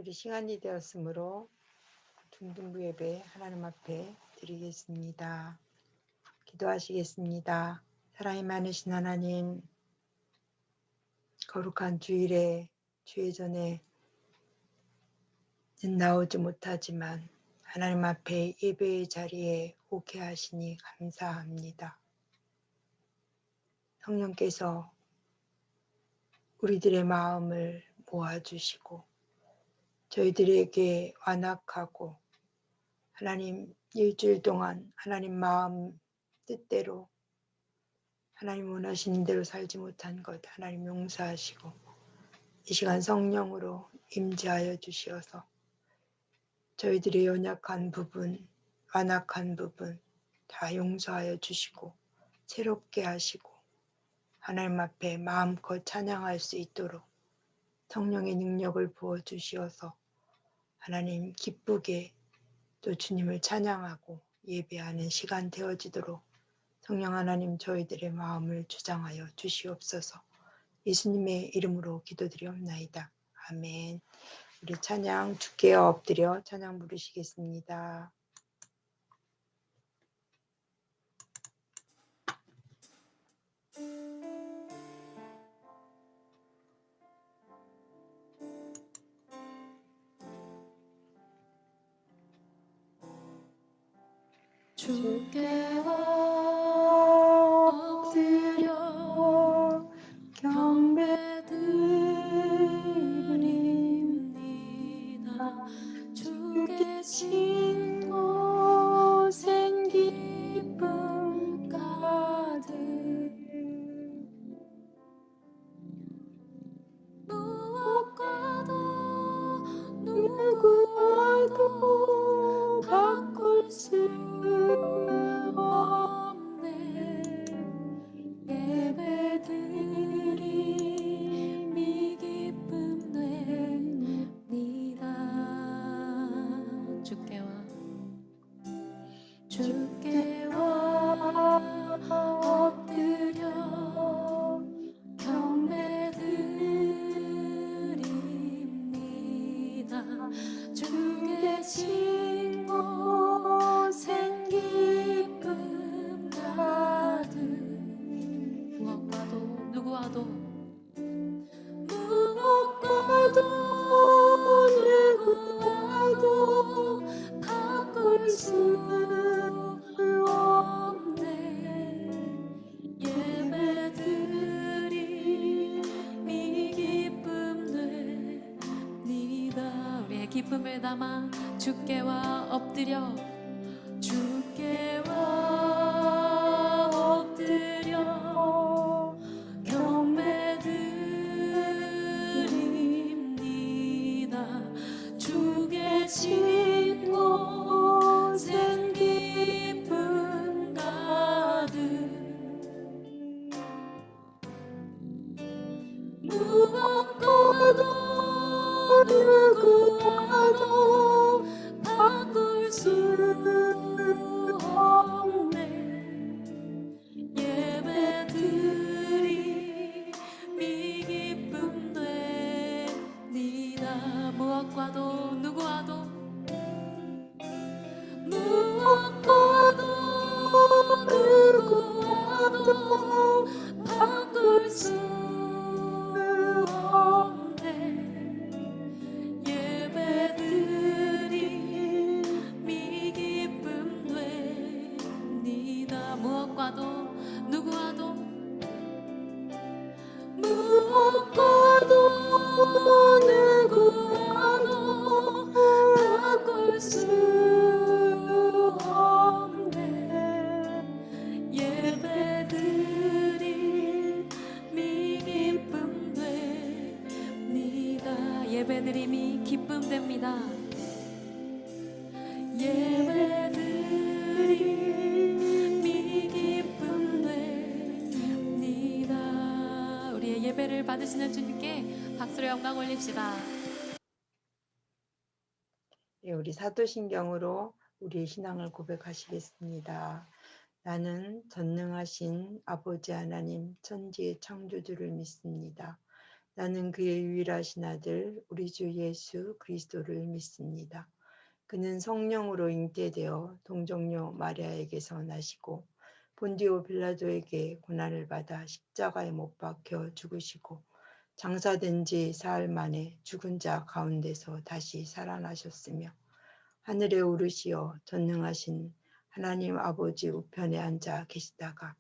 우리 시간이 되었으므로 중등부 예배 하나님 앞에 드리겠습니다. 기도하시겠습니다. 사랑이 많으신 하나님, 거룩한 주일에 주일전에 나오지 못하지만 하나님 앞에 예배의 자리에 오게 하시니 감사합니다. 성령께서 우리들의 마음을 모아주시고 저희들에게 완악하고 하나님 일주일 동안 하나님 마음 뜻대로 하나님 원하시는 대로 살지 못한 것 하나님 용서하시고 이 시간 성령으로 임재하여 주시어서 저희들의 연약한 부분, 완악한 부분 다 용서하여 주시고 새롭게 하시고 하나님 앞에 마음껏 찬양할 수 있도록 성령의 능력을 부어주시어서 하나님 기쁘게 또 주님을 찬양하고 예배하는 시간 되어지도록 성령 하나님 저희들의 마음을 주장하여 주시옵소서. 예수님의 이름으로 기도드리옵나이다. 아멘. 우리 찬양 주께 엎드려 찬양 부르시겠습니다. 주께 엎드려 경배드립니다. 주 계신 곳엔 기쁨 가득 무엇과도 누구와도 바꿀 수 없네. 예배드림이 기쁨 됩니다. 주께와 엎드려 경배드립니다. 주 계신 곳엔 기쁨 가득 무엇과도 누구와도 바꿀 수 없네. 예배드림이 기쁨 됩니다. 우리의 기쁨을 담아 주께와 엎드려 경배드립니다. 주 계신 곳엔 기쁨 가득 무엇과도 누구와도 바꿀 수 없네. 예배드림이 기쁨 됩니다. 무엇과도 누구와도 누구와도 바꿀 수 없네. 예배드림이 기쁨 됩니다. 무엇과도 누구와도 바꿀 수 없네. 예배드림이 기쁨 됩니다. 예배드림이 기쁨 됩니다. 예배드림이 기쁨 됩니다. 우리의 예배를 받으시는 주님께 박수로 영광 올립시다. 우리 사도신경으로 우리의 신앙을 고백하시겠습니다. 나는 전능하신 아버지 하나님 천지의 창조주를 믿습니다. 나는 그의 유일하신 아들 우리 주 예수 그리스도를 믿습니다. 그는 성령으로 잉태되어 동정녀 마리아에게서 나시고 본디오 빌라도에게 고난을 받아 십자가에 못 박혀 죽으시고 장사된 지 사흘 만에 죽은 자 가운데서 다시 살아나셨으며 하늘에 오르시어 전능하신 하나님 아버지 우편에 앉아 계시다가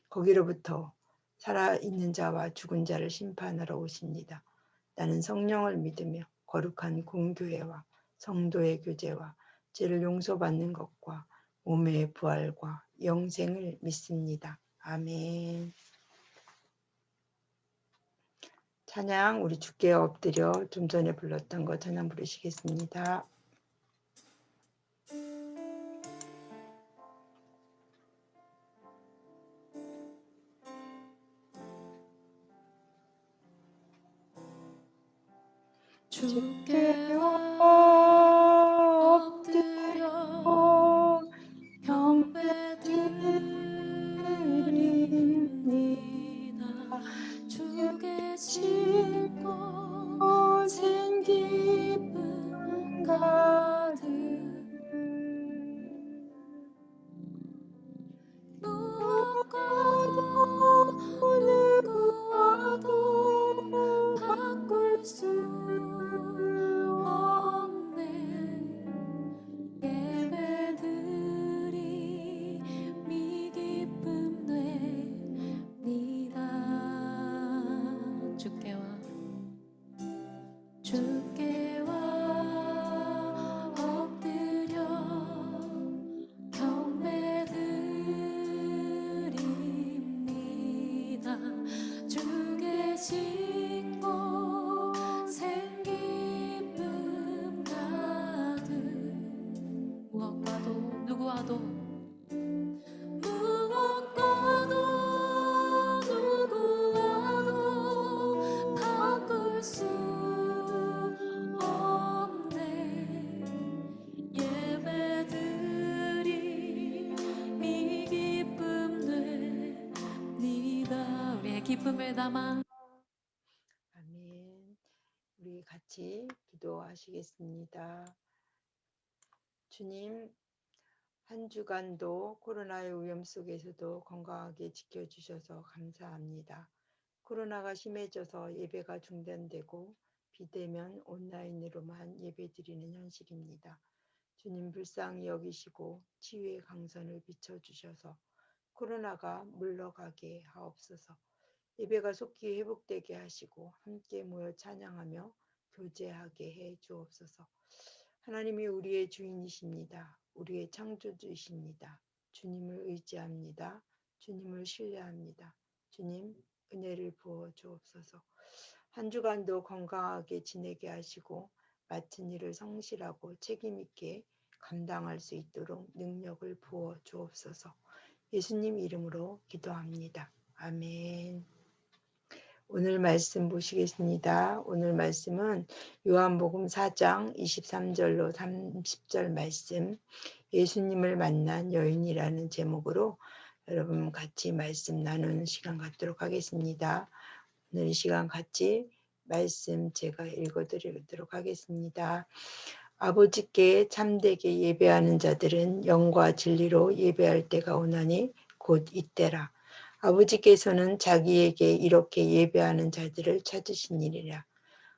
거기로부터 살아있는 자와 죽은 자를 심판하러 오십니다. 나는 성령을 믿으며 거룩한 공교회와 성도의 교제와 죄를 용서받는 것과 몸의 부활과 영생을 믿습니다. 아멘. 찬양 우리 주께 엎드려 좀 전에 불렀던 거 찬양 부르시겠습니다. 주께 엎드려 경배드립니다. 주 계신 곳엔 기쁨 가득 무엇과도 누구와도 바꿀 수 없네. 예배드림이 기쁨 됩니다. 주께와 엎드려 경배드립니다. 주 계신 곳엔 기쁨 가득 무엇과도 누구와도 바꿀 수 없네. 예배드림이 기쁨 됩니다. 우리의 기쁨을 담아 아멘. 우리 같이 기도하시겠습니다. 주님, 한 주간도 코로나의 위험 속에서도 건강하게 지켜주셔서 감사합니다. 코로나가 심해져서 예배가 중단되고 비대면 온라인으로만 예배드리는 현실입니다. 주님 불쌍히 여기시고 치유의 강선을 비춰주셔서 코로나가 물러가게 하옵소서. 예배가 속히 회복되게 하시고 함께 모여 찬양하며 교제하게 해 주옵소서. 하나님이 우리의 주인이십니다. 우리의 창조주이십니다. 주님을 의지합니다. 주님을 신뢰합니다. 주님 은혜를 부어 주옵소서. 한 주간도 건강하게 지내게 하시고 맡은 일을 성실하고 책임있게 감당할 수 있도록 능력을 부어 주옵소서. 예수님 이름으로 기도합니다. 아멘. 오늘 말씀 보시겠습니다. 오늘 말씀은 요한복음 4장 23절로 30절 말씀, 예수님을 만난 여인이라는 제목으로 여러분 같이 말씀 나누는 시간 갖도록 하겠습니다. 오늘 이 시간 같이 말씀 제가 읽어드리도록 하겠습니다. 아버지께 참되게 예배하는 자들은 영과 진리로 예배할 때가 오나니 곧 이때라. 아버지께서는 자기에게 이렇게 예배하는 자들을 찾으시니라.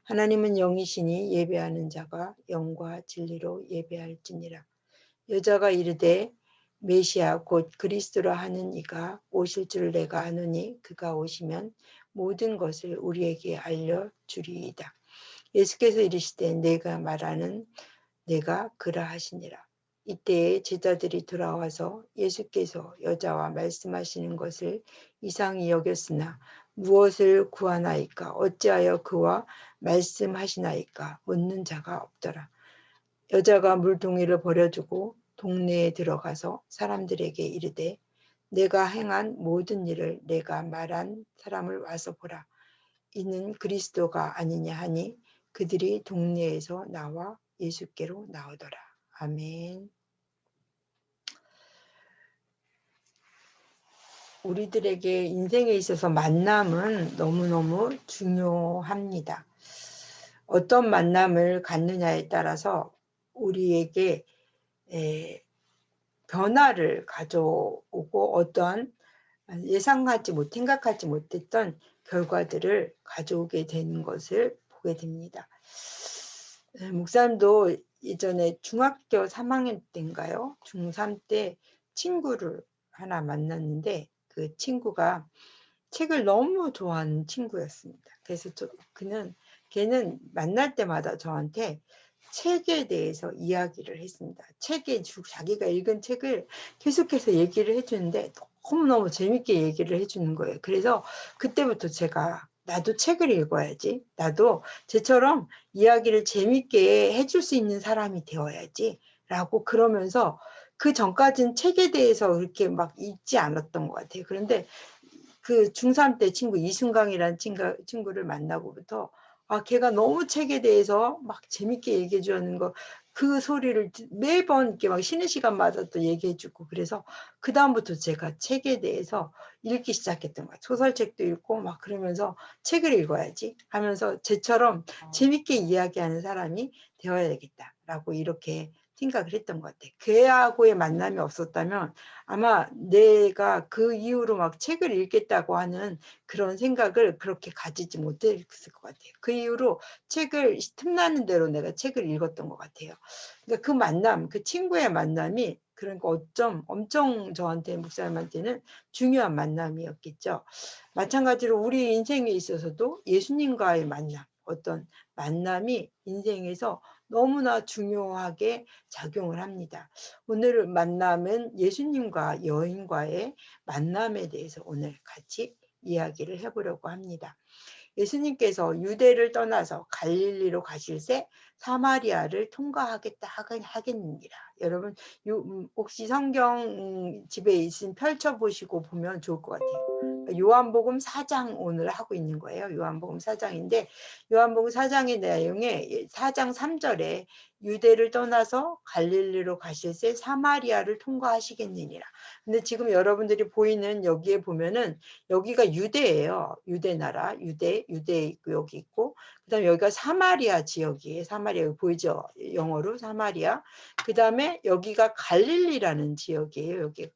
하나님은 영이시니 예배하는 자가 영과 진리로 예배할지니라. 여자가 이르되 메시아 곧 그리스도라 하는 이가 오실 줄 내가 아노니 그가 오시면 모든 것을 우리에게 알려주리이다. 예수께서 이르시되 내가 말하는 내가 그라 하시니라. 이때에 제자들이 돌아와서 예수께서 여자와 말씀하시는 것을 이상히 여겼으나 무엇을 구하나이까 어찌하여 그와 말씀하시나이까 묻는 자가 없더라. 여자가 물동이를 버려두고 동네에 들어가서 사람들에게 이르되 내가 행한 모든 일을 내가 말한 사람을 와서 보라. 이는 그리스도가 아니냐 하니 그들이 동네에서 나와 예수께로 나오더라. 아멘. 우리들에게 인생에 있어서 만남은 너무너무 중요합니다. 어떤 만남을 갖느냐에 따라서 우리에게 변화를 가져오고 어떠한 생각하지 못했던 결과들을 가져오게 되는 것을 보게 됩니다. 목사님도 예전에 중학교 3학년 때인가요? 중3 때 친구를 하나 만났는데 그 친구가 책을 너무 좋아하는 친구였습니다. 그래서 걔는 만날 때마다 저한테 책에 대해서 이야기를 했습니다. 자기가 읽은 책을 계속해서 얘기를 해주는데 너무너무 재밌게 얘기를 해주는 거예요. 그래서 그때부터 제가 나도 책을 읽어야지. 나도 쟤처럼 이야기를 재밌게 해줄 수 있는 사람이 되어야지. 라고 그러면서 그 전까지는 책에 대해서 그렇게 막 읽지 않았던 것 같아요. 그런데 그 중3 때 친구 이순강이라는 친구를 만나고부터 걔가 너무 책에 대해서 막 재밌게 얘기해 주는 거 그 소리를 매번 이렇게 막 쉬는 시간마다 또 얘기해 주고 그래서 그 다음부터 제가 책에 대해서 읽기 시작했던 거예요. 소설책도 읽고 막 그러면서 책을 읽어야지 하면서 쟤처럼 재밌게 이야기하는 사람이 되어야 되겠다라고 이렇게 생각을 했던 것 같아요. 걔하고의 만남이 없었다면 아마 내가 그 이후로 막 책을 읽겠다고 하는 그런 생각을 그렇게 가지지 못했을 것 같아요. 그 이후로 틈나는 대로 내가 책을 읽었던 것 같아요. 그러니까 그 만남, 그 친구의 만남이 그러니까 엄청 저한테 목사님한테는 중요한 만남이었겠죠. 마찬가지로 우리 인생에 있어서도 예수님과의 만남, 어떤 만남이 인생에서 너무나 중요하게 작용을 합니다. 오늘 만남은 예수님과 여인과의 만남에 대해서 오늘 같이 이야기를 해보려고 합니다. 예수님께서 유대를 떠나서 갈릴리로 가실새 사마리아를 통과하겠다 하겠느니라. 여러분 혹시 성경 집에 있으면 펼쳐보시고 보면 좋을 것 같아요. 요한복음 4장 오늘 하고 있는 거예요. 요한복음 4장인데 요한복음 4장의 내용에 4장 3절에 유대를 떠나서 갈릴리로 가실새 사마리아를 통과하시겠느니라. 근데 지금 여러분들이 보이는 여기에 보면은 여기가 유대예요. 유대 나라, 유대 있고 여기 있고 그다음에 여기가 사마리아 지역이에요. 사마리아 보이죠? 영어로 사마리아. 그다음에 여기가 갈릴리라는 지역이에요. 여기가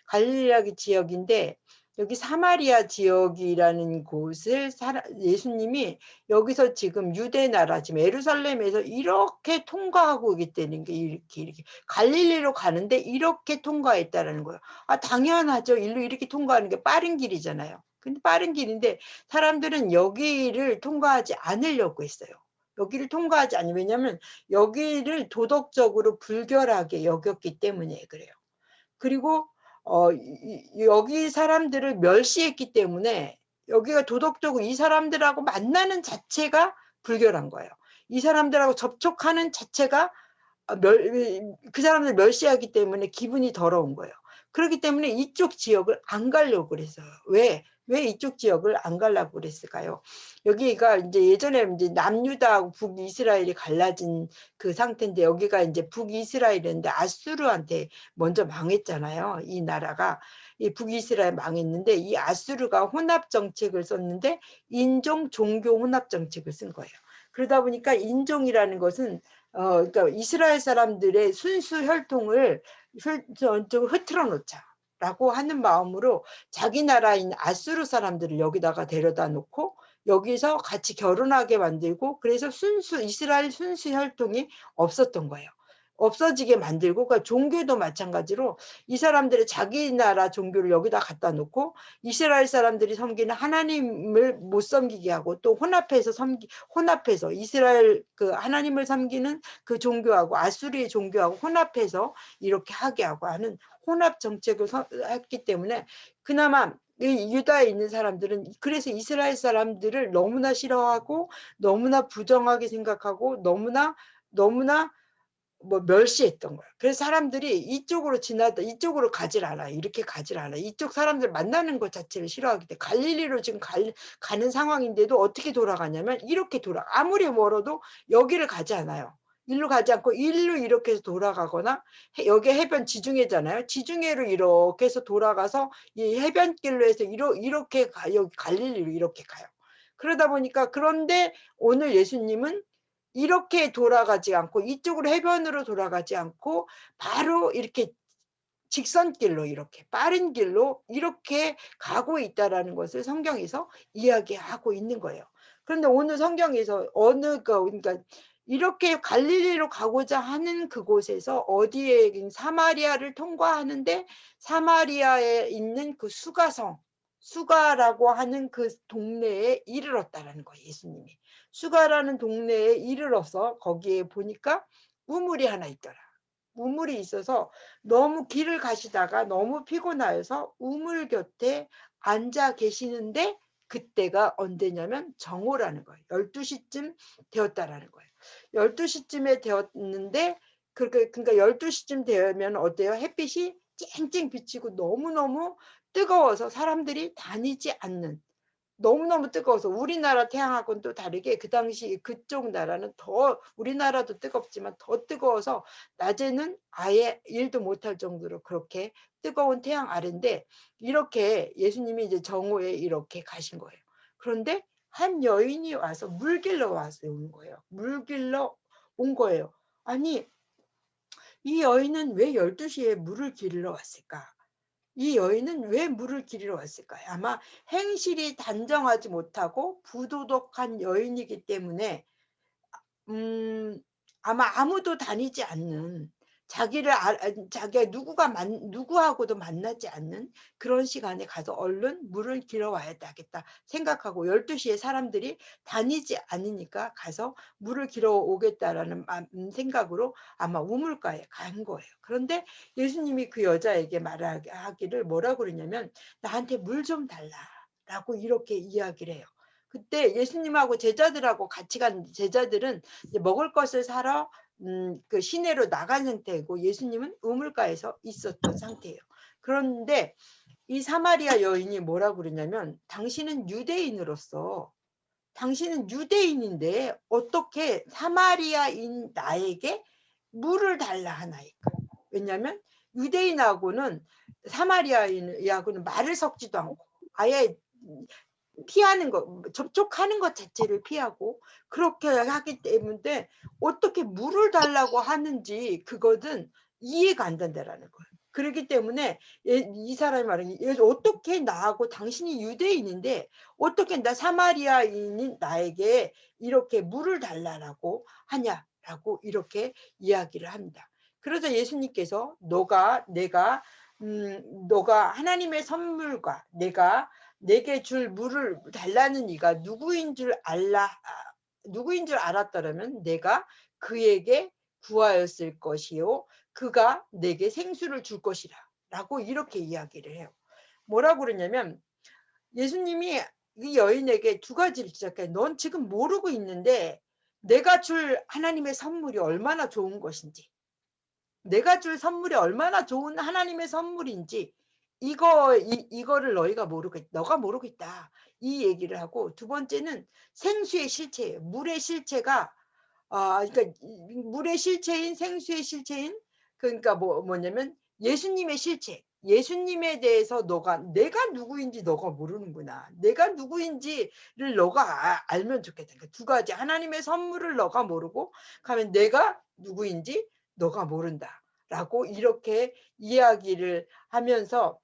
갈릴리아 지역인데 여기 사마리아 지역이라는 곳을 예수님이 여기서 지금 유대 나라 지금 예루살렘에서 이렇게 통과하고 있다는 게 이렇게 갈릴리로 가는데 이렇게 통과했다라는 거예요. 당연하죠. 일로 이렇게 통과하는 게 빠른 길이잖아요. 근데 빠른 길인데 사람들은 여기를 통과하지 않으려고 했어요. 여기를 통과하지 않으면 왜냐하면 여기를 도덕적으로 불결하게 여겼기 때문에 그래요. 그리고 여기 사람들을 멸시했기 때문에 여기가 도덕적으로 이 사람들하고 만나는 자체가 불결한 거예요. 이 사람들하고 접촉하는 자체가 그 사람들 멸시하기 때문에 기분이 더러운 거예요. 그렇기 때문에 이쪽 지역을 안 가려고 그랬어요. 왜 이쪽 지역을 안 가려고 그랬을까요? 여기가 이제 예전에 이제 남유다하고 북이스라엘이 갈라진 그 상태인데 여기가 이제 북이스라엘인데 아수르한테 먼저 망했잖아요. 이 나라가 이 북이스라엘 망했는데 이 아수르가 혼합 정책을 썼는데 인종 종교 혼합 정책을 쓴 거예요. 그러다 보니까 인종이라는 것은 그러니까 이스라엘 사람들의 순수 혈통을 흐트러 놓자라고 하는 마음으로 자기 나라인 아수르 사람들을 여기다가 데려다 놓고 여기서 같이 결혼하게 만들고 그래서 이스라엘 순수 혈통이 없었던 거예요. 없어지게 만들고 그러니까 종교도 마찬가지로 이 사람들의 자기 나라 종교를 여기다 갖다 놓고 이스라엘 사람들이 섬기는 하나님을 못 섬기게 하고 또 혼합해서 이스라엘 그 하나님을 섬기는 그 종교하고 아수리의 종교하고 혼합해서 이렇게 하게 하고 하는 혼합 정책을 했기 때문에 그나마 유다에 있는 사람들은 그래서 이스라엘 사람들을 너무나 싫어하고 너무나 부정하게 생각하고 너무나 멸시했던 거야. 그래서 사람들이 이쪽으로 가질 않아. 이렇게 가질 않아. 이쪽 사람들 만나는 것 자체를 싫어하기 때문에 갈릴리로 지금 가는 상황인데도 어떻게 돌아가냐면 이렇게 아무리 멀어도 여기를 가지 않아요. 일로 가지 않고 일로 이렇게 해서 돌아가거나 여기 해변 지중해잖아요. 지중해로 이렇게 해서 돌아가서 이 해변길로 해서 이렇게 여기 갈릴리로 이렇게 가요. 그러다 보니까 그런데 오늘 예수님은 이렇게 돌아가지 않고 이쪽으로 해변으로 돌아가지 않고 바로 이렇게 직선길로 이렇게 빠른 길로 이렇게 가고 있다라는 것을 성경에서 이야기하고 있는 거예요. 그런데 오늘 성경에서 그러니까 이렇게 갈릴리로 가고자 하는 그곳에서 어디에 사마리아를 통과하는데 사마리아에 있는 그 수가라고 하는 그 동네에 이르렀다라는 거예요. 예수님이 수가라는 동네에 이르러서 거기에 보니까 우물이 하나 있더라. 우물이 있어서 너무 길을 가시다가 너무 피곤하여서 우물 곁에 앉아 계시는데 그때가 언제냐면 정오라는 거예요. 12시쯤 되었다라는 거예요. 12시쯤에 되었는데 그러니까 12시쯤 되면 어때요? 햇빛이 쨍쨍 비치고 너무너무 뜨거워서 사람들이 다니지 않는 너무너무 뜨거워서 우리나라 태양하고는 또 다르게 그 당시 그쪽 나라는 더 우리나라도 뜨겁지만 더 뜨거워서 낮에는 아예 일도 못할 정도로 그렇게 뜨거운 태양 아래인데 이렇게 예수님이 이제 정오에 이렇게 가신 거예요. 그런데 한 여인이 와서 물길러 와서 온 거예요. 물길러 온 거예요. 아니 이 여인은 왜 12시에 물을 길러 왔을까? 이 여인은 왜 물을 길이러 왔을까요? 아마 행실이 단정하지 못하고 부도덕한 여인이기 때문에 음, 아마 아무도 다니지 않는 자기가 누구하고도 만나지 않는 그런 시간에 가서 얼른 물을 길어 와야 되겠다 생각하고 12시에 사람들이 다니지 않으니까 가서 물을 길어 오겠다라는 생각으로 아마 우물가에 간 거예요. 그런데 예수님이 그 여자에게 말하기를 뭐라고 그러냐면 나한테 물 좀 달라라고 이렇게 이야기를 해요. 그때 예수님하고 제자들하고 같이 간 제자들은 이제 먹을 것을 사러 그 시내로 나간 상태이고 예수님은 우물가에서 있었던 상태예요. 그런데 이 사마리아 여인이 뭐라고 그러냐면 당신은 유대인인데 어떻게 사마리아인 나에게 물을 달라 하나이까? 왜냐하면 유대인하고는 사마리아인하고는 말을 섞지도 않고 아예 피하는 거, 접촉하는 것 자체를 피하고 그렇게 하기 때문에 어떻게 물을 달라고 하는지 그것은 이해가 안 된다라는 거예요. 그렇기 때문에 이 사람이 말하는 어떻게 나하고 당신이 유대인인데 어떻게 나 사마리아인인 나에게 이렇게 물을 달라고 하냐라고 이렇게 이야기를 합니다. 그래서 예수님께서 너가 하나님의 선물과 내게 줄 물을 달라는 이가 누구인 줄 알았더라면 내가 그에게 구하였을 것이요 그가 내게 생수를 줄 것이라 라고 이렇게 이야기를 해요. 뭐라고 그러냐면 예수님이 이 여인에게 두 가지를 시작해. 넌 지금 모르고 있는데 내가 줄 하나님의 선물이 얼마나 좋은 것인지 내가 줄 선물이 얼마나 좋은 하나님의 선물인지 이거를 너가 모르겠다. 이 얘기를 하고 두 번째는 생수의 실체예요. 물의 실체가 그러니까 물의 실체인 생수의 실체인 그러니까 뭐냐면 예수님의 실체. 예수님에 대해서 내가 누구인지 너가 모르는구나. 내가 누구인지를 너가 알면 좋겠다. 그러니까 두 가지 하나님의 선물을 너가 모르고 가면 내가 누구인지 너가 모른다라고 이렇게 이야기를 하면서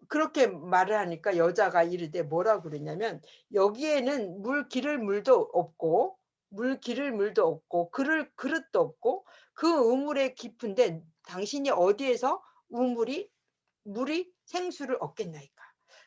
그렇게 말을 하니까 여자가 이르되 뭐라고 그러냐면 여기에는 기를 물도 없고 그릇도 없고 그 우물에 깊은데 당신이 어디에서 물이 생수를 얻겠나이까.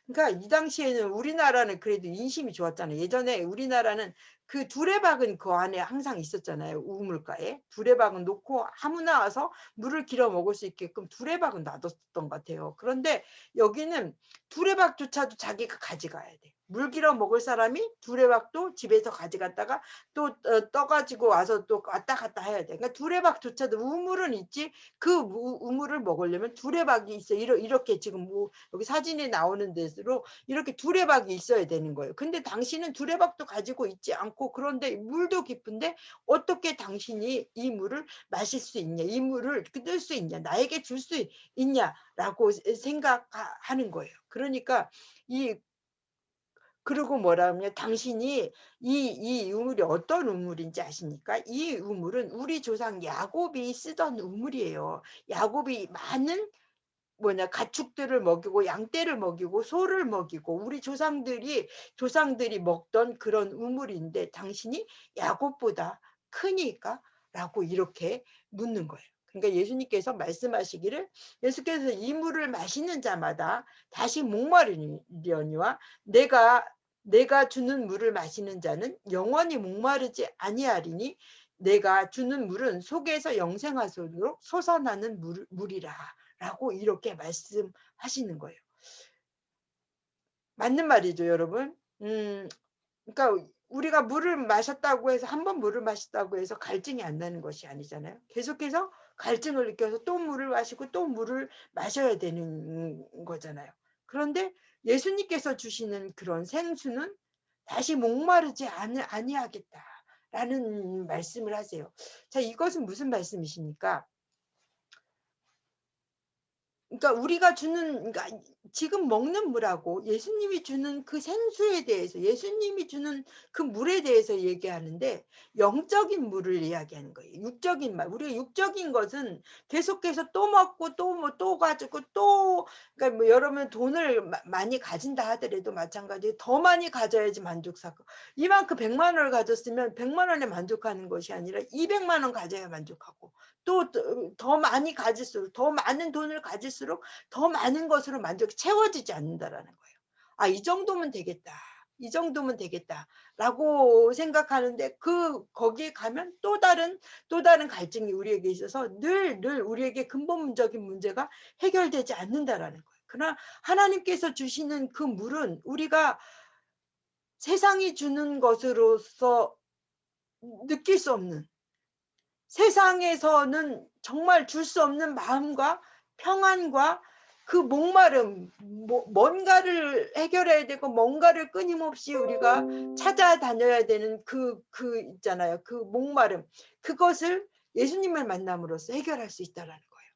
그러니까 이 당시에는 우리나라는 그래도 인심이 좋았잖아요. 예전에 우리나라는 그 두레박은 그 안에 항상 있었잖아요. 우물가에 두레박은 놓고 아무나 와서 물을 길어 먹을 수 있게끔 두레박은 놔뒀던 것 같아요. 그런데 여기는 두레박조차도 자기가 가져가야 돼. 물 길어 먹을 사람이 두레박도 집에서 가져갔다가 또 떠가지고 와서 또 왔다 갔다 해야 돼. 그러니까 두레박조차도 우물은 있지 그 우물을 먹으려면 두레박이 있어. 이렇게 지금 여기 사진에 나오는 대로 이렇게 두레박이 있어야 되는 거예요. 근데 당신은 두레박도 가지고 있지 않고 깊고 그런데 물도 깊은데 어떻게 당신이 이 물을 마실 수 있냐, 이 물을 끊을 수 있냐, 나에게 줄 수 있냐라고 생각하는 거예요. 그러니까 이 그리고 뭐라 하면 당신이 이 우물이 어떤 우물인지 아십니까? 이 우물은 우리 조상 야곱이 쓰던 우물이에요. 야곱이 많은 가축들을 먹이고 양떼를 먹이고 소를 먹이고 우리 조상들이 먹던 그런 우물인데 당신이 야곱보다 크니까? 라고 이렇게 묻는 거예요. 그러니까 예수님께서 말씀하시기를 예수께서 이 물을 마시는 자마다 다시 목마르려니와 내가 주는 물을 마시는 자는 영원히 목마르지 아니하리니 내가 주는 물은 속에서 영생하도록 솟아나는 물이라 라고 이렇게 말씀하시는 거예요. 맞는 말이죠, 여러분. 그러니까 우리가 물을 마셨다고 해서 한 번 물을 마셨다고 해서 갈증이 안 나는 것이 아니잖아요. 계속해서 갈증을 느껴서 또 물을 마시고 또 물을 마셔야 되는 거잖아요. 그런데 예수님께서 주시는 그런 생수는 다시 목마르지 아니하겠다라는 말씀을 하세요. 자, 이것은 무슨 말씀이십니까? 그러니까 우리가 주는 그러니까 지금 먹는 물하고 예수님이 주는 그 생수에 대해서 예수님이 주는 그 물에 대해서 얘기하는데 영적인 물을 이야기하는 거예요. 육적인 말. 우리가 육적인 것은 계속해서 또 먹고 또 가지고 또 그러니까 여러분 돈을 많이 가진다 하더라도 마찬가지로 더 많이 가져야지 만족스럽고 이만큼 100만 원을 가졌으면 100만 원에 만족하는 것이 아니라 200만 원 가져야 만족하고 또 더 많이 가질수록 더 많은 돈을 가질수록 더 많은 것으로 만족이 채워지지 않는다라는 거예요. 아, 이 정도면 되겠다. 이 정도면 되겠다라고 생각하는데 거기에 가면 또 다른 갈증이 우리에게 있어서 늘 우리에게 근본적인 문제가 해결되지 않는다라는 거예요. 그러나 하나님께서 주시는 그 물은 우리가 세상이 주는 것으로서 느낄 수 없는 세상에서는 정말 줄 수 없는 마음과 평안과 그 목마름, 뭔가를 해결해야 되고 뭔가를 끊임없이 우리가 찾아다녀야 되는 있잖아요. 그 목마름. 그것을 예수님을 만남으로써 해결할 수 있다라는 거예요.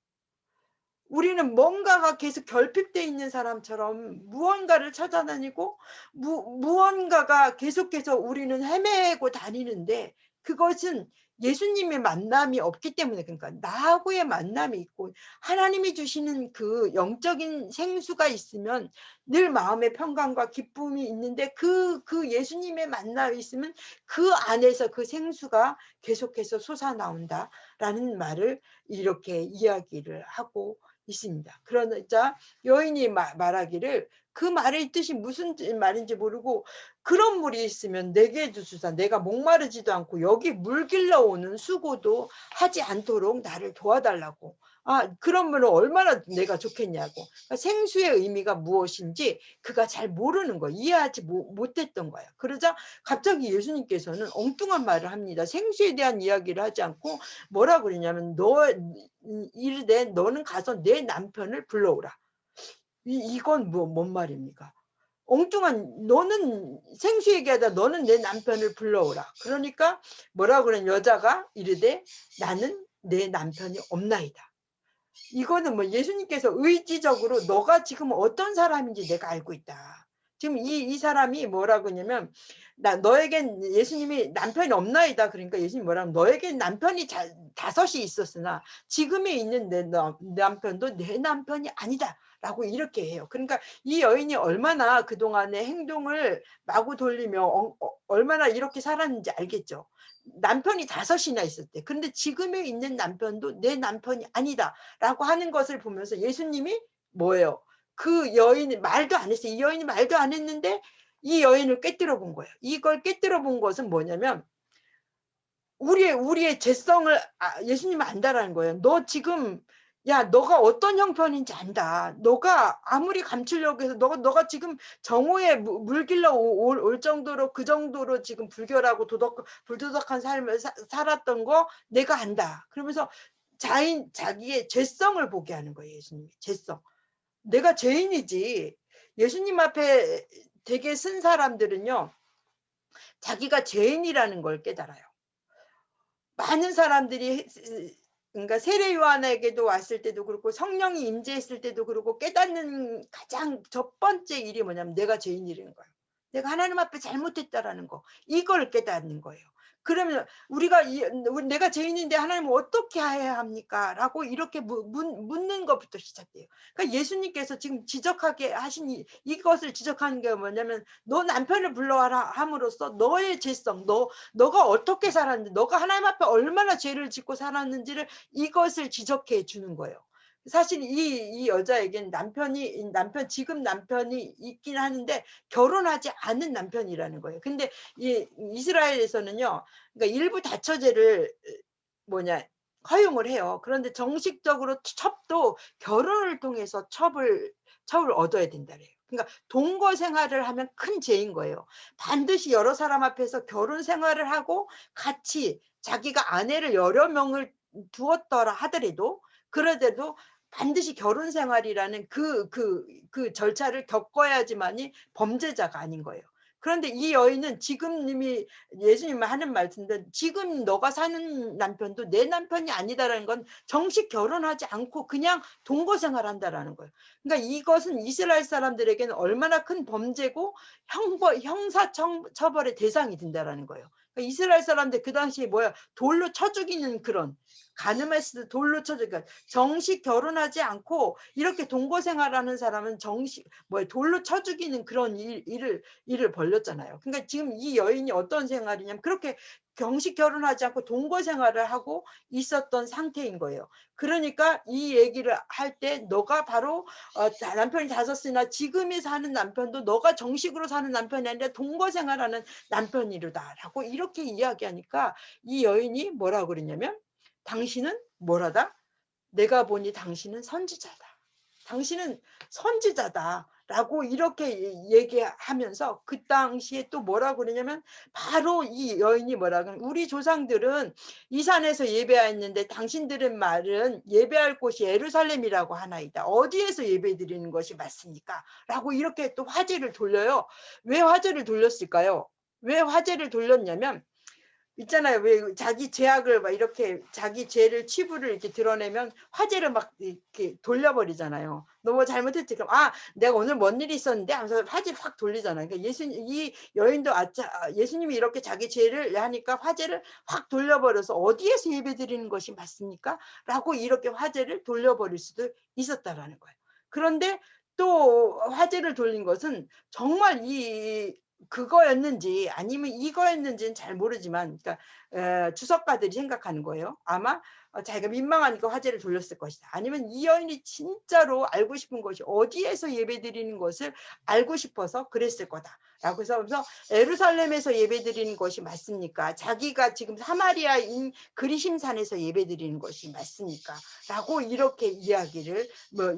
우리는 뭔가가 계속 결핍되어 있는 사람처럼 무언가를 찾아다니고 무언가가 계속해서 우리는 헤매고 다니는데 그것은 예수님의 만남이 없기 때문에 그러니까 나하고의 만남이 있고 하나님이 주시는 그 영적인 생수가 있으면 늘 마음의 평강과 기쁨이 있는데 그 예수님의 만남이 있으면 그 안에서 그 생수가 계속해서 솟아나온다라는 말을 이렇게 이야기를 하고 있습니다. 그러자 여인이 말하기를 그 말의 뜻이 무슨 말인지 모르고 그런 물이 있으면 내게 주소서 내가 목마르지도 않고 여기 물 길러오는 수고도 하지 않도록 나를 도와달라고. 아, 그런 물은 얼마나 내가 좋겠냐고. 그러니까 생수의 의미가 무엇인지 그가 잘 모르는 거예요. 이해하지 못했던 거예요. 그러자 갑자기 예수님께서는 엉뚱한 말을 합니다. 생수에 대한 이야기를 하지 않고 뭐라 그러냐면 이르되 너는 가서 내 남편을 불러오라. 이건 뭔 말입니까? 엉뚱한 너는 생수 얘기하다 너는 내 남편을 불러오라. 그러니까 뭐라 그런 여자가 이르되 나는 내 남편이 없나이다. 이거는 뭐 예수님께서 의지적으로 너가 지금 어떤 사람인지 내가 알고 있다. 지금 이 사람이 뭐라고 하냐면 너에겐 예수님이 남편이 없나이다. 그러니까 예수님 뭐라고 너에겐 남편이 5이 있었으나 지금에 있는 내 남편도 내 남편이 아니다. 라고 이렇게 해요. 그러니까 이 여인이 얼마나 그동안의 행동을 마구 돌리며 얼마나 이렇게 살았는지 알겠죠. 남편이 5이나 있었대. 근데 지금에 있는 남편도 내 남편이 아니다. 라고 하는 것을 보면서 예수님이 뭐예요? 그 여인이 말도 안 했어요. 이 여인이 말도 안 했는데 이 여인을 꿰뚫어 본 거예요. 이걸 꿰뚫어 본 것은 뭐냐면 우리의 죄성을 예수님은 안다라는 거예요. 너 지금 너가 어떤 형편인지 안다. 너가 아무리 감추려고 해서 너가 지금 정오에 물길러 올 정도로 그 정도로 지금 불결하고 불도덕한 삶을 살았던 거 내가 안다. 그러면서 자기의 죄성을 보게 하는 거예요. 예수님이 죄성. 내가 죄인이지. 예수님 앞에 되게 쓴 사람들은요. 자기가 죄인이라는 걸 깨달아요. 많은 사람들이 그러니까 세례 요한에게도 왔을 때도 그렇고 성령이 임재했을 때도 그렇고 깨닫는 가장 첫 번째 일이 뭐냐면 내가 죄인이라는 거예요. 내가 하나님 앞에 잘못했다라는 거. 이걸 깨닫는 거예요. 그러면 우리가 내가 죄인인데 하나님은 어떻게 해야 합니까? 라고 이렇게 묻는 것부터 시작돼요. 그러니까 예수님께서 지금 지적하게 하신 이것을 지적하는 게 뭐냐면 너 남편을 불러와라 함으로써 너의 죄성, 너가 어떻게 살았는지, 너가 하나님 앞에 얼마나 죄를 짓고 살았는지를 이것을 지적해 주는 거예요. 사실 이 여자에겐 지금 남편이 있긴 하는데 결혼하지 않은 남편이라는 거예요. 근데 이 이스라엘에서는요, 그러니까 일부 다처제를 뭐냐 허용을 해요. 그런데 정식적으로 첩도 결혼을 통해서 첩을 얻어야 된다래요. 그러니까 동거 생활을 하면 큰 죄인 거예요. 반드시 여러 사람 앞에서 결혼 생활을 하고 같이 자기가 아내를 여러 명을 두었더라 하더라도 그러더라도 반드시 결혼 생활이라는 그 절차를 겪어야지만이 범죄자가 아닌 거예요. 그런데 이 여인은 지금 이미 예수님이 하는 말씀인데 지금 너가 사는 남편도 내 남편이 아니다라는 건 정식 결혼하지 않고 그냥 동거 생활한다라는 거예요. 그러니까 이것은 이스라엘 사람들에게는 얼마나 큰 범죄고 형사 처벌의 대상이 된다라는 거예요. 그러니까 이스라엘 사람들 그 당시에 뭐야 돌로 쳐 죽이는 그런 가늠했을 때 돌로 쳐 죽이니까 정식 결혼하지 않고 이렇게 동거 생활하는 사람은 정식 돌로 쳐 죽이는 그런 일을 벌렸잖아요. 그러니까 지금 이 여인이 어떤 생활이냐면 그렇게 정식 결혼하지 않고 동거 생활을 하고 있었던 상태인 거예요. 그러니까 이 얘기를 할 때 너가 바로 남편이 다섯이나 지금이 사는 남편도 너가 정식으로 사는 남편이 아니라 동거 생활하는 남편이로다라고 이렇게 이야기하니까 이 여인이 뭐라고 그랬냐면 당신은 뭐라다? 내가 보니 당신은 선지자다. 당신은 선지자다. 라고 이렇게 얘기하면서 그 당시에 또 뭐라고 그러냐면 바로 이 여인이 뭐라고 하냐면 우리 조상들은 이 산에서 예배했는데 당신들은 말은 예배할 곳이 예루살렘이라고 하나이다. 어디에서 예배 드리는 것이 맞습니까? 라고 이렇게 또 화제를 돌려요. 왜 화제를 돌렸을까요? 왜 화제를 돌렸냐면 있잖아요. 왜 자기 죄악을 막 이렇게 자기 죄를 치부를 이렇게 드러내면 화제를 막 이렇게 돌려버리잖아요. 너무 잘못했지. 그럼 내가 오늘 뭔 일이 있었는데 하면서 화제를 확 돌리잖아요. 그러니까 이 여인도 예수님이 이렇게 자기 죄를 하니까 화제를 확 돌려버려서 어디에서 예배드리는 것이 맞습니까? 라고 이렇게 화제를 돌려버릴 수도 있었다라는 거예요. 그런데 또 화제를 돌린 것은 정말 그거였는지 아니면 이거였는지는 잘 모르지만 그러니까 주석가들이 생각하는 거예요. 아마 자기가 민망하니까 화제를 돌렸을 것이다. 아니면 이 여인이 진짜로 알고 싶은 것이 어디에서 예배드리는 것을 알고 싶어서 그랬을 거다. 라고 해서 예루살렘에서 예배드리는 것이 맞습니까? 자기가 지금 사마리아인 그리심산에서 예배드리는 것이 맞습니까? 라고 이렇게 이야기를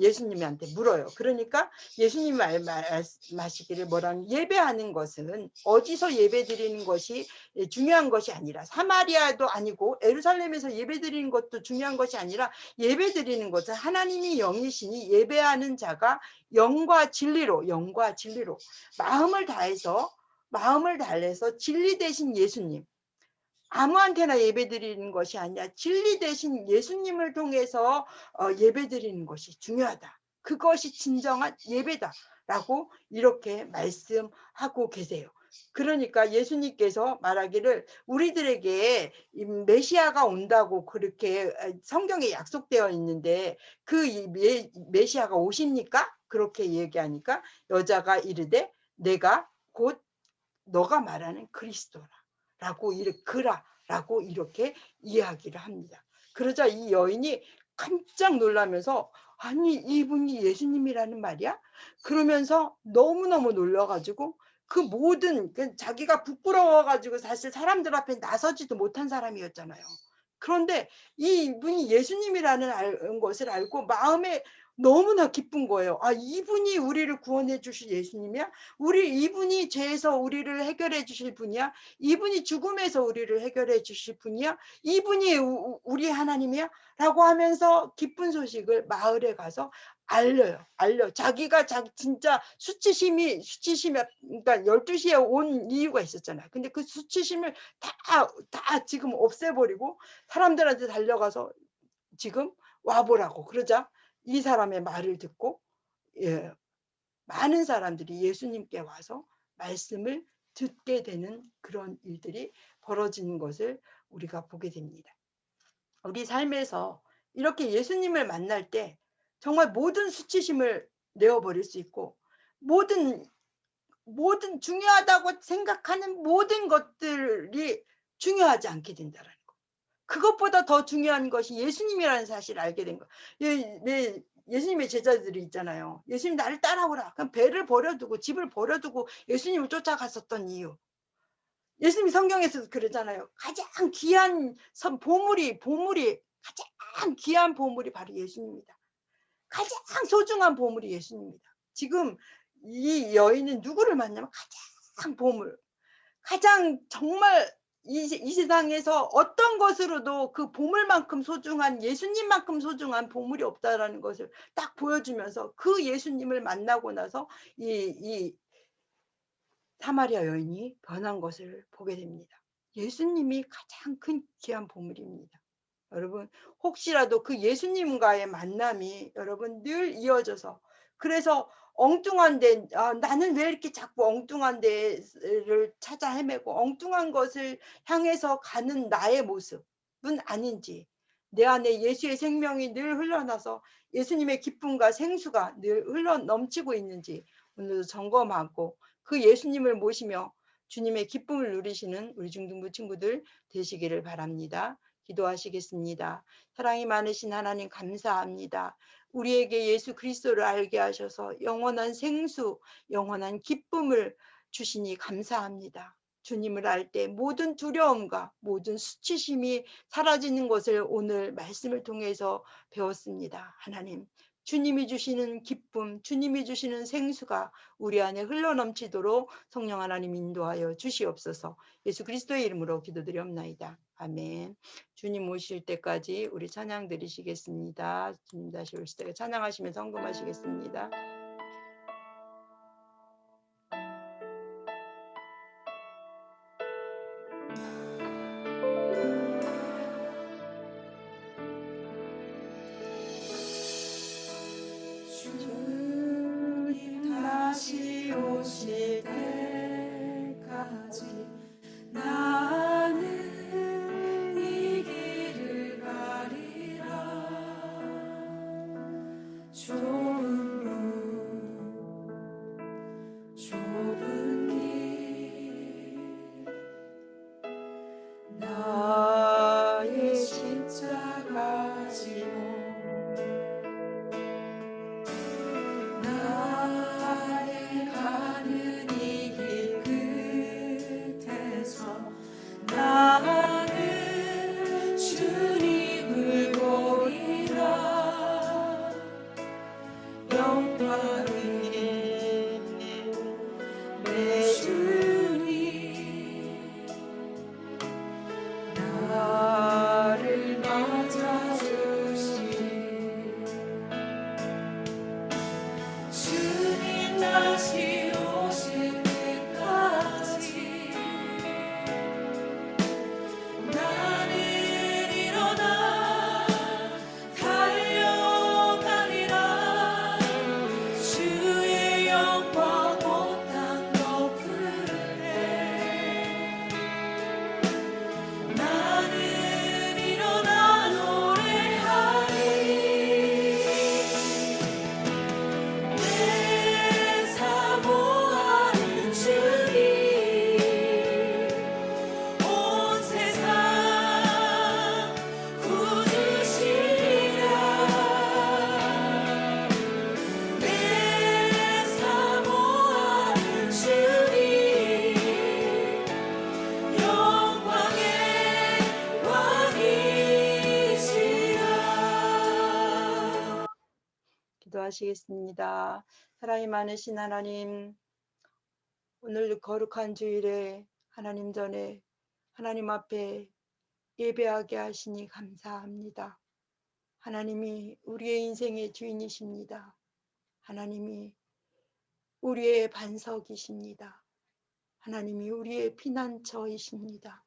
예수님한테 물어요. 그러니까 예수님 말씀하시기를 뭐라는 예배하는 것은 어디서 예배드리는 것이 중요한 것이 아니라 사마리아도 아니고 예루살렘에서 예배드리는 것도 중요한 것이 아니라 예배드리는 것은 하나님이 영이시니 예배하는 자가 영과 진리로 마음을 다해서 진리 되신 예수님 아무한테나 예배드리는 것이 아니라 진리 되신 예수님을 통해서 예배드리는 것이 중요하다. 그것이 진정한 예배다라고 이렇게 말씀하고 계세요. 그러니까 예수님께서 말하기를 우리들에게 메시아가 온다고 그렇게 성경에 약속되어 있는데 그 메시아가 오십니까? 그렇게 얘기하니까 여자가 이르되 내가 곧 너가 말하는 그리스도라. 라고 이렇게 이야기를 합니다. 그러자 이 여인이 깜짝 놀라면서 아니 이분이 예수님이라는 말이야? 그러면서 너무너무 놀라가지고 그 모든 자기가 부끄러워가지고 사실 사람들 앞에 나서지도 못한 사람이었잖아요. 그런데 이분이 예수님이라는 것을 알고 마음에 너무나 기쁜 거예요. 아, 이분이 우리를 구원해 주실 예수님이야? 이분이 죄에서 우리를 해결해 주실 분이야? 이분이 죽음에서 우리를 해결해 주실 분이야? 이분이 우리 하나님이야? 라고 하면서 기쁜 소식을 마을에 가서 알려요. 자기가 진짜 수치심이, 그러니까 12시에 온 이유가 있었잖아요. 근데 그 수치심을 다 지금 없애버리고 사람들한테 달려가서 지금 와보라고 그러자 이 사람의 말을 듣고, 예, 많은 사람들이 예수님께 와서 말씀을 듣게 되는 그런 일들이 벌어지는 것을 우리가 보게 됩니다. 우리 삶에서 이렇게 예수님을 만날 때 정말 모든 수치심을 내어버릴 수 있고, 모든 중요하다고 생각하는 모든 것들이 중요하지 않게 된다라는 거. 그것보다 더 중요한 것이 예수님이라는 사실을 알게 된 거. 예수님의 제자들이 있잖아요. 예수님 나를 따라오라. 그럼 배를 버려두고 집을 버려두고 예수님을 쫓아갔었던 이유. 예수님이 성경에서도 그러잖아요. 가장 귀한 보물이 가장 귀한 보물이 바로 예수님입니다. 가장 소중한 보물이 예수님입니다. 지금 이 여인은 누구를 만나면 가장 가장 정말 이 세상에서 어떤 것으로도 그 보물만큼 소중한, 예수님만큼 소중한 보물이 없다라는 것을 딱 보여주면서 그 예수님을 만나고 나서 이 사마리아 여인이 변한 것을 보게 됩니다. 예수님이 가장 큰 귀한 보물입니다. 여러분, 혹시라도 그 예수님과의 만남이 여러분 늘 이어져서, 그래서 엉뚱한 데, 나는 왜 이렇게 자꾸 엉뚱한 데를 찾아 헤매고 엉뚱한 것을 향해서 가는 나의 모습은 아닌지, 내 안에 예수의 생명이 늘 흘러나서 예수님의 기쁨과 생수가 늘 흘러 넘치고 있는지 오늘도 점검하고 그 예수님을 모시며 주님의 기쁨을 누리시는 우리 중등부 친구들 되시기를 바랍니다. 기도하시겠습니다. 사랑이 많으신 하나님 감사합니다. 우리에게 예수 그리스도를 알게 하셔서 영원한 생수, 영원한 기쁨을 주시니 감사합니다. 주님을 알 때 모든 두려움과 모든 수치심이 사라지는 것을 오늘 말씀을 통해서 배웠습니다. 하나님, 주님이 주시는 기쁨, 주님이 주시는 생수가 우리 안에 흘러넘치도록 성령 하나님 인도하여 주시옵소서. 예수 그리스도의 이름으로 기도드리옵나이다. 아멘. 주님 오실 때까지 우리 찬양 드리시겠습니다. 주님 다시 오실 때까지 찬양하시면서 헌금하시겠습니다. 주님 다시 오실 때까지 나는 이 길을 가리라. 좁은 길 나의 십자가 지고 나의 가는 이 길 끝에서 나는 주님을 보리라. 영광의 내 주님 나를 맞아주시. 주님 다시 오실 때까지 나는 일어나 달려가리라. 주 기도하시겠습니다. 사랑이 많으신 하나님, 오늘 거룩한 주일에 하나님 전에 하나님 앞에 예배하게 하시니 감사합니다. 하나님이 우리의 인생의 주인이십니다. 하나님이 우리의 반석이십니다. 하나님이 우리의 피난처이십니다.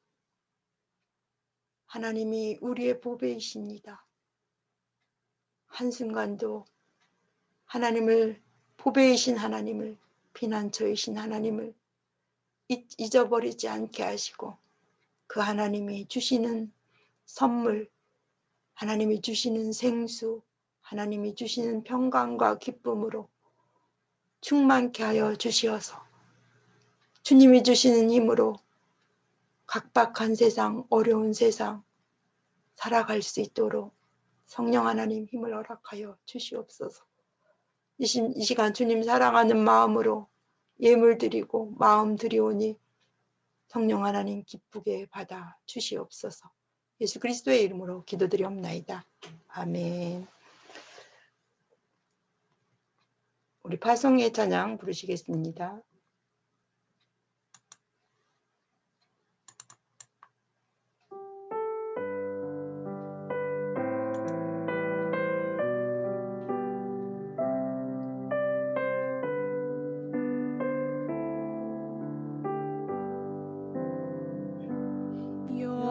하나님이 우리의 보배이십니다. 한순간도 하나님을, 보배이신 하나님을, 피난처이신 하나님을 잊어버리지 않게 하시고, 그 하나님이 주시는 선물, 하나님이 주시는 생수, 하나님이 주시는 평강과 기쁨으로 충만케 하여 주시어서 주님이 주시는 힘으로 각박한 세상, 어려운 세상 살아갈 수 있도록 성령 하나님 힘을 허락하여 주시옵소서. 이 시간 주님 사랑하는 마음으로 예물 드리고 마음 드리오니 성령 하나님 기쁘게 받아 주시옵소서. 예수 그리스도의 이름으로 기도드리옵나이다. 아멘. 우리 파송의 찬양 부르시겠습니다.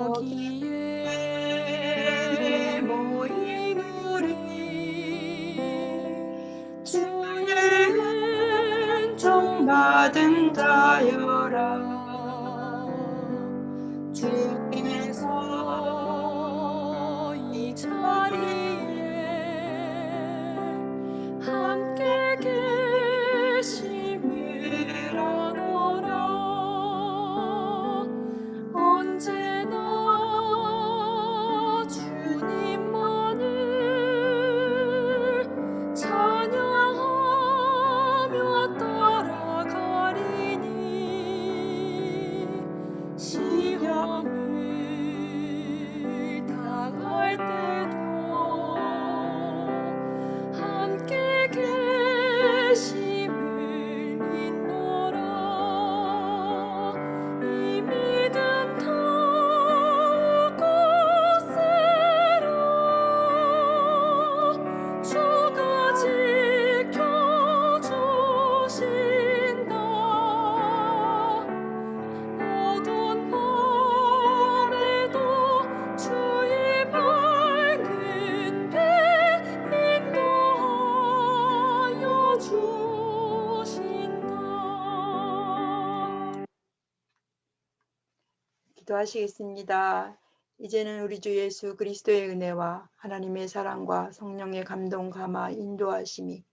여기에 모인 우리 주의 은총 받은 자여라. 주께서 이 자리에 함께 계심을 아노라. 언제나 주님만을 찬양하며 따라가리니 시험을 당할 때도 함께 계심을 믿노라. 이 믿음 더욱 세라. 주가 지켜주신다. 어두운 밤에도 주의 밝은 배 인도하여 주신다. 기도하시겠습니다. 이제는 우리 주 예수 그리스도의 은혜와 하나님의 사랑과 성령의 감동 감화 인도하심이,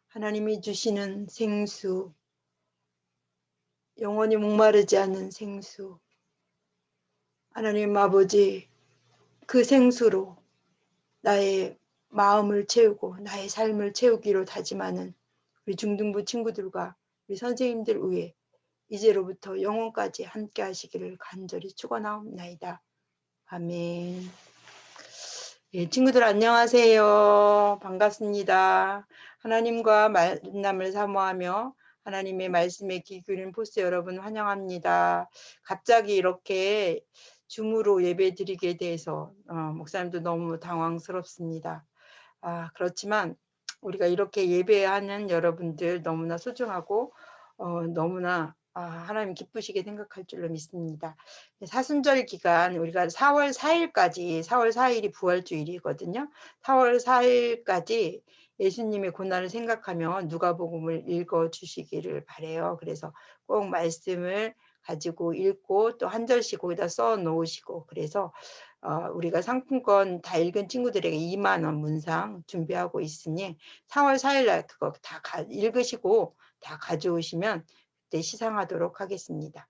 하나님이 주시는 생수, 영원히 목마르지 않는 생수, 하나님 아버지, 그 생수로 나의 마음을 채우고 나의 삶을 채우기로 다짐하는 우리 중등부 친구들과 우리 선생님들 위해 이제로부터 영원까지 함께 하시기를 간절히 축원하옵나이다. 아멘. 예, 친구들 안녕하세요. 반갑습니다. 하나님과 만남을 사모하며 하나님의 말씀에 귀 기울인 포스 여러분 환영합니다. 갑자기 이렇게 줌으로 예배 드리게 돼서 목사님도 너무 당황스럽습니다. 그렇지만 우리가 이렇게 예배하는 여러분들 너무나 소중하고 너무나 하나님 기쁘시게 생각할 줄로 믿습니다. 사순절 기간 우리가 4월 4일까지, 4월 4일이 부활주일이거든요. 4월 4일까지 예수님의 고난을 생각하며 누가복음을 읽어주시기를 바래요. 그래서 꼭 말씀을 가지고 읽고 또 한 절씩 거기다 써 놓으시고, 그래서 우리가 상품권 다 읽은 친구들에게 2만 원 문상 준비하고 있으니 4월 4일 날 그거 다 읽으시고 다 가져오시면 그때 시상하도록 하겠습니다.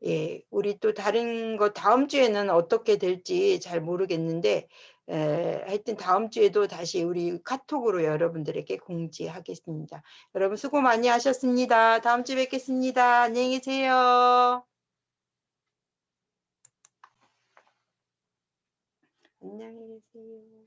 예, 우리 또 다른 거 다음 주에는 어떻게 될지 잘 모르겠는데 하여튼 다음 주에도 다시 우리 카톡으로 여러분들에게 공지하겠습니다. 여러분 수고 많이 하셨습니다. 다음 주에 뵙겠습니다. 안녕히 계세요. 안녕히 계세요.